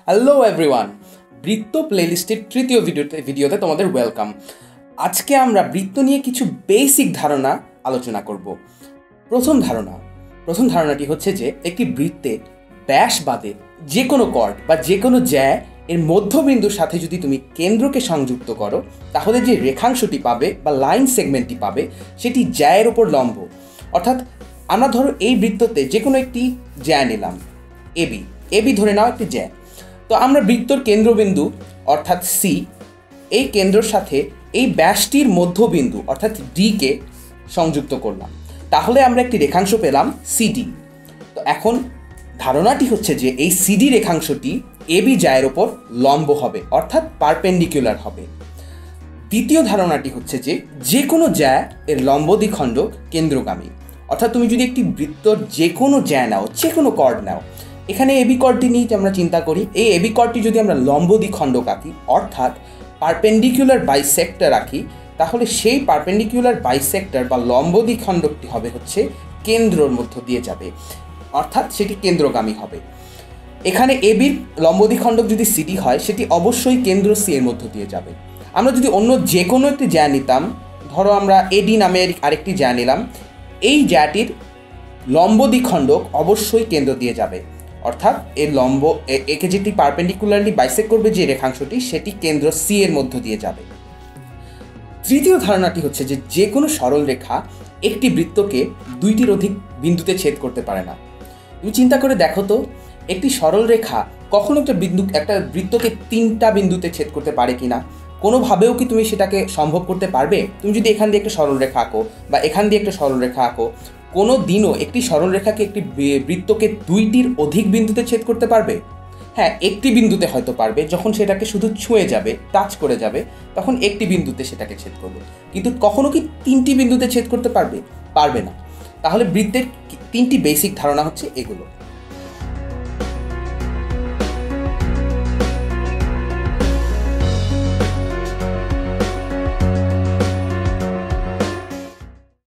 Hello everyone, বৃত্ত প্লেলিস্টের তৃতীয় ভিডিওতে তোমাদের ওয়েলকাম। আজকে আমরা বৃত্ত নিয়ে কিছু বেসিক ধারণা আলোচনা করব। প্রথম ধারণাটি হচ্ছে যে একটি বৃত্তে ব্যাস বাদে যে কোনো কর্ড বা যে কোনো জ্যা এর মধ্যবিন্দুর সাথে যদি তুমি কেন্দ্রকে সংযুক্ত করো, তাহলে যে রেখাংশটি পাবে বা লাইন সেগমেন্টটি পাবে সেটি জ্যায়ের ওপর লম্ব। অর্থাৎ আমরা ধরো এই বৃত্ততে যে কোনো একটি জ্যা নিলাম, এবি ধরে নাও একটি জ্যা। তো আমরা বৃত্তর কেন্দ্রবিন্দু অর্থাৎ সি, এই কেন্দ্রের সাথে এই ব্যাসটির মধ্যবিন্দু অর্থাৎ ডিকে সংযুক্ত করলাম, তাহলে আমরা একটি রেখাংশ পেলাম সিডি। তো এখন ধারণাটি হচ্ছে যে এই সিডি রেখাংশটি এবি জ্যায়ের ওপর লম্ব হবে, অর্থাৎ পারপেন্ডিকুলার হবে। দ্বিতীয় ধারণাটি হচ্ছে যে যে কোনো জ্যা এর লম্ব দ্বিখণ্ডক কেন্দ্রগামী। অর্থাৎ তুমি যদি একটি বৃত্তর যে কোনো জ্যা নাও, যে কোনো কর্ড নাও, এখানে এবি কর্ডটি নিয়ে আমরা চিন্তা করি, এই এবি কর্ডটি যদি আমরা লম্ব দ্বিখণ্ডক আঁকি অর্থাৎ পারপেন্ডিকুলার বাইসেক্টর আঁকি, তাহলে সেই পারপেন্ডিকুলার বাইসেক্টর বা লম্ব দ্বিখণ্ডকটি হবে হচ্ছে কেন্দ্রর মধ্য দিয়ে যাবে, অর্থাৎ সেটি কেন্দ্রগামী হবে। এখানে এবির লম্ব দ্বিখণ্ডক যদি সিডি হয়, সেটি অবশ্যই কেন্দ্র সি এর মধ্য দিয়ে যাবে। আমরা যদি অন্য যে কোনো একটি জ্যা নিতাম, ধরো আমরা এডি নামের আরেকটি জ্যা নিলাম, এই জ্যাটির লম্ব দ্বিখণ্ডক অবশ্যই কেন্দ্র দিয়ে যাবে, অর্থাৎ এর লম্ব একে যেটি পারপেন্ডিকুলারলি বাইসেক্ট করবে যে রেখাংশটি, সেটি কেন্দ্র সি এর মধ্য দিয়ে যাবে। তৃতীয় ধারণাটি হচ্ছে যে যে কোনো সরল রেখা একটি বৃত্তকে দুইটির অধিক বিন্দুতে ছেদ করতে পারে না। তুমি চিন্তা করে দেখো তো, একটি সরল রেখা কখনো একটা বৃত্তকে তিনটা বিন্দুতে ছেদ করতে পারে কি না? কোনোভাবেও কি তুমি সেটাকে সম্ভব করতে পারবে? তুমি যদি এখান দিয়ে একটা সরল রেখা আঁকো বা এখান দিয়ে একটা সরল রেখা আঁকো, কোনো দিনও একটি সরল রেখাকে একটি বৃত্তকে দুইটির অধিক বিন্দুতে ছেদ করতে পারবে? হ্যাঁ, একটি বিন্দুতে হয়তো পারবে, যখন সেটাকে শুধু ছুঁয়ে যাবে, টাচ করে যাবে, তখন একটি বিন্দুতে সেটাকে ছেদ করবে। কিন্তু কখনো কি তিনটি বিন্দুতে ছেদ করতে পারবে? পারবে না। তাহলে বৃত্তের তিনটি বেসিক ধারণা হচ্ছে এগুলো।